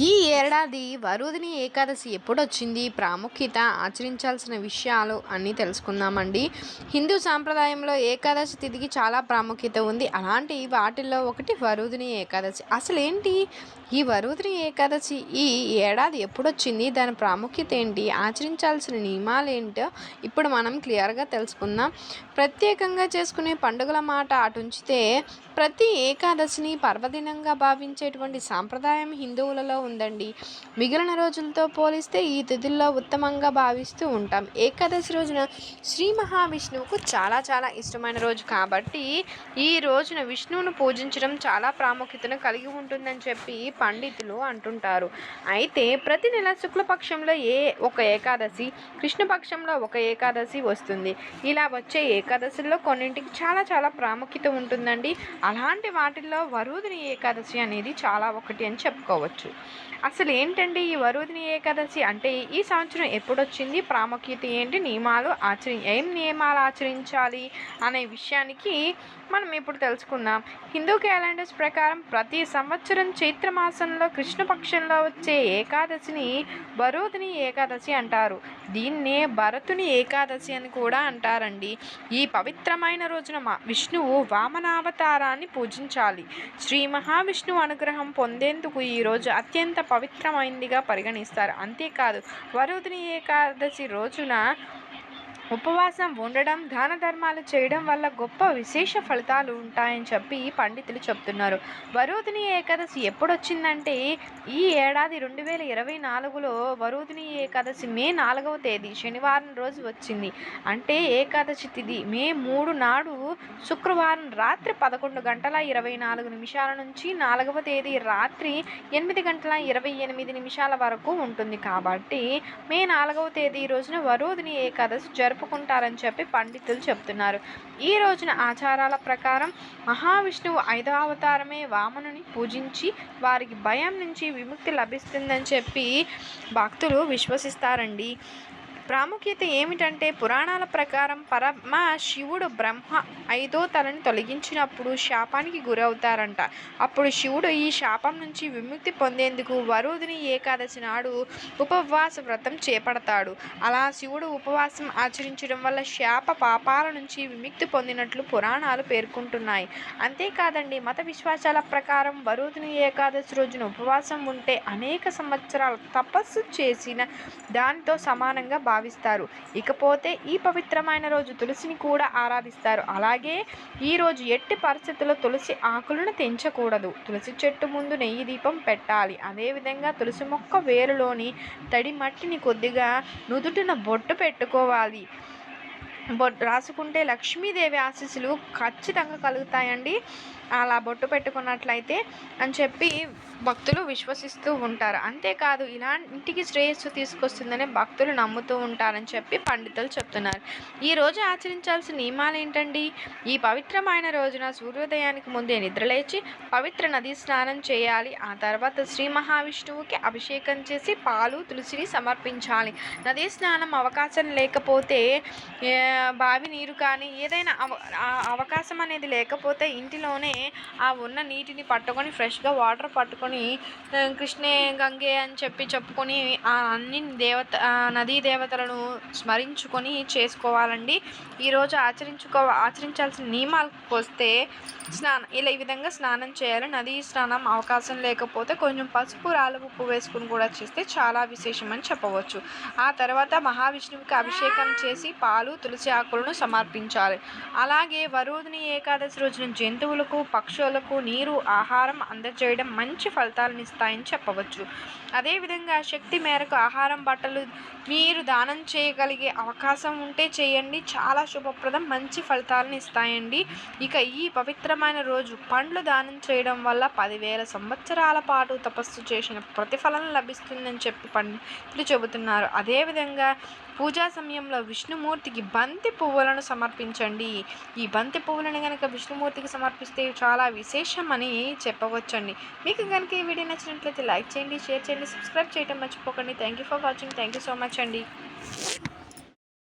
ఈ ఏడాది వరుదిని ఏకాదశి ఎప్పుడొచ్చింది? ప్రాముఖ్యత, ఆచరించాల్సిన విషయాలు అన్నీ తెలుసుకుందామండి. హిందూ సాంప్రదాయంలో ఏకాదశి తిథికి చాలా ప్రాముఖ్యత ఉంది. అలాంటి వాటిల్లో ఒకటి వరుదిని ఏకాదశి. అసలేంటి ఈ వరుదిని ఏకాదశి ఈ ఏడాది ఎప్పుడొచ్చింది? దాని ప్రాముఖ్యత ఏంటి? ఆచరించాల్సిన నియమాలేంటో ఇప్పుడు మనం క్లియర్గా తెలుసుకుందాం. ప్రత్యేకంగా చేసుకునే పండుగల మాట అటుంచితే ప్రతి ఏకాదశిని పర్వదినంగా భావించేటువంటి సాంప్రదాయం హిందువులలో ఉందండి. మిగిలిన రోజులతో పోలిస్తే ఈ తిథుల్లో ఉత్తమంగా భావిస్తూ ఉంటాం. ఏకాదశి రోజున శ్రీ మహావిష్ణువుకు చాలా చాలా ఇష్టమైన రోజు కాబట్టి ఈ రోజున విష్ణువును పూజించడం చాలా ప్రాముఖ్యతను కలిగి ఉంటుందని చెప్పి పండితులు అంటుంటారు. అయితే ప్రతి నెల శుక్లపక్షంలో ఒక ఏకాదశి, కృష్ణపక్షంలో ఒక ఏకాదశి వస్తుంది. ఇలా వచ్చే ఏకాదశిలో కొన్నింటికి చాలా చాలా ప్రాముఖ్యత ఉంటుందండి. అలాంటి వాటిల్లో వరుదిని ఏకాదశి అనేది చాలా ఒకటి అని చెప్పుకోవచ్చు. అసలు ఏంటండి ఈ వరుదిని ఏకాదశి అంటే? ఈ సంవత్సరం ఎప్పుడొచ్చింది, ప్రాముఖ్యత ఏంటి, ఏం నియమాలు ఆచరించాలి అనే విషయానికి మనం ఇప్పుడు తెలుసుకుందాం. హిందూ క్యాలెండర్స్ ప్రకారం ప్రతి సంవత్సరం చైత్రమాసంలో కృష్ణపక్షంలో వచ్చే ఏకాదశిని వరుదిని ఏకాదశి అంటారు. దీన్నే భరతుని ఏకాదశి అని కూడా అంటారండి. ఈ పవిత్రమైన రోజున విష్ణువు వామనావతారాన్ని పూజించాలి. శ్రీ మహావిష్ణువు అనుగ్రహం పొందేందుకు ఈరోజు అత్యంత పవిత్రమైనదిగా పరిగణిస్తారు. అంతేకాదు వరుదిని ఏకాదశి రోజున ఉపవాసం ఉండడం, దాన ధర్మాలు చేయడం వల్ల గొప్ప విశేష ఫలితాలు ఉంటాయని చెప్పి పండితులు చెప్తున్నారు. వరుదిని ఏకాదశి ఎప్పుడొచ్చిందంటే ఈ ఏడాది 2024లో వరుదిని ఏకాదశి మే 4వ తేదీ శనివారం రోజు వచ్చింది. అంటే ఏకాదశి తిథి మే 3 నాడు శుక్రవారం రాత్రి 11:24 నుంచి 4వ తేదీ రాత్రి 8:28 వరకు ఉంటుంది. కాబట్టి మే 4వ తేదీ రోజున వరుదిని ఏకాదశి జరుపుకుంటారని చెప్పి పండితులు చెప్తున్నారు. ఈ రోజున ఆచారాల ప్రకారం మహావిష్ణువు 5వ అవతారమే వామనుని పూజించి వారికి భయం నుంచి విముక్తి లభిస్తుందని చెప్పి భక్తులు విశ్వసిస్తారండి. ప్రాముఖ్యత ఏమిటంటే పురాణాల ప్రకారం పరమ శివుడు బ్రహ్మ 5వ తలని తొలగించినప్పుడు శాపానికి గురవుతారంట. అప్పుడు శివుడు ఈ శాపం నుంచి విముక్తి పొందేందుకు వరుదిని ఏకాదశి నాడు ఉపవాస వ్రతం చేపడతాడు. అలా శివుడు ఉపవాసం ఆచరించడం వల్ల శాప పాపాల నుంచి విముక్తి పొందినట్లు పురాణాలు పేర్కొంటున్నాయి. అంతేకాదండి, మత విశ్వాసాల ప్రకారం వరుదిని ఏకాదశి రోజున ఉపవాసం ఉంటే అనేక సంవత్సరాలు తపస్సు చేసిన దానితో సమానంగా భావిస్తారు. ఇకపోతే ఈ పవిత్రమైన రోజు తులసిని కూడా ఆరాధిస్తారు. అలాగే ఈ రోజు ఎట్టి పరిస్థితుల్లో తులసి ఆకులను తెంచకూడదు. తులసి చెట్టు ముందు నెయ్యి దీపం పెట్టాలి. అదేవిధంగా తులసి మొక్క వేరులోని తడి మట్టిని కొద్దిగా నుదుటిన బొట్టు పెట్టుకోవాలి. రాసుకుంటే లక్ష్మీదేవి ఆశీస్సులు ఖచ్చితంగా కలుగుతాయండి అలా బొట్టు పెట్టుకున్నట్లయితే అని చెప్పి భక్తులు విశ్వసిస్తూ ఉంటారు. అంతేకాదు ఇంటికి శ్రేయస్సు తీసుకొస్తుందని భక్తులు నమ్ముతూ ఉంటారని చెప్పి పండితులు చెప్తున్నారు. ఈరోజు ఆచరించాల్సిన నియమాలు ఏంటండి? ఈ పవిత్రమైన రోజున సూర్యోదయానికి ముందే నిద్రలేచి పవిత్ర నదీ స్నానం చేయాలి. ఆ తర్వాత శ్రీ మహావిష్ణువుకి అభిషేకం చేసి పాలు, తులసిని సమర్పించాలి. నదీ స్నానం అవకాశం లేకపోతే బావి నీరు కానీ ఏదైనా అవకాశం అనేది లేకపోతే ఇంటిలోనే ఆ ఉన్న నీటిని పట్టుకొని ఫ్రెష్గా వాటర్ పట్టుకొని కృష్ణే గంగే అని చెప్పుకొని ఆ అన్ని నదీ దేవతలను స్మరించుకొని చేసుకోవాలండి. ఈరోజు ఆచరించాల్సిన నియమాలకు వస్తే ఈ విధంగా స్నానం చేయాలి. నదీ స్నానం అవకాశం లేకపోతే కొంచెం పసుపు, రాళ్ళ ఉప్పు వేసుకుని కూడా చేస్తే చాలా విశేషమని చెప్పవచ్చు. ఆ తర్వాత మహావిష్ణువుకి అభిషేకం చేసి పాలు, తులసి ఆకులను సమర్పించాలి. అలాగే వరుదిని ఏకాదశి రోజున జంతువులకు, పక్షులకు నీరు, ఆహారం అందజేయడం మంచి ఫలితాలను ఇస్తాయని చెప్పవచ్చు. అదేవిధంగా శక్తి మేరకు ఆహారం, బట్టలు, మీరు దానం చేయగలిగే అవకాశం ఉంటే చేయండి. చాలా శుభప్రదం, మంచి ఫలితాలను ఇస్తాయండి. ఇక ఈ పవిత్రమైన రోజు పండ్లు దానం చేయడం వల్ల 10,000 సంవత్సరాల పాటు తపస్సు చేసిన ప్రతిఫలం లభిస్తుందని చెప్పి పండితులు చెబుతున్నారు. అదేవిధంగా పూజా సమయంలో విష్ణుమూర్తికి బంతి పువ్వులను సమర్పించండి. ఈ బంతి పువ్వులను కనుక విష్ణుమూర్తికి సమర్పిస్తే చాలా విశేషమని చెప్పవచ్చండి. మీకు కనుక ఈ వీడియో నచ్చినట్లయితే లైక్ చేయండి, షేర్ చేయండి, సబ్స్క్రైబ్ చేయడం మర్చిపోకండి. Thank you for watching. Thank you so much అండి.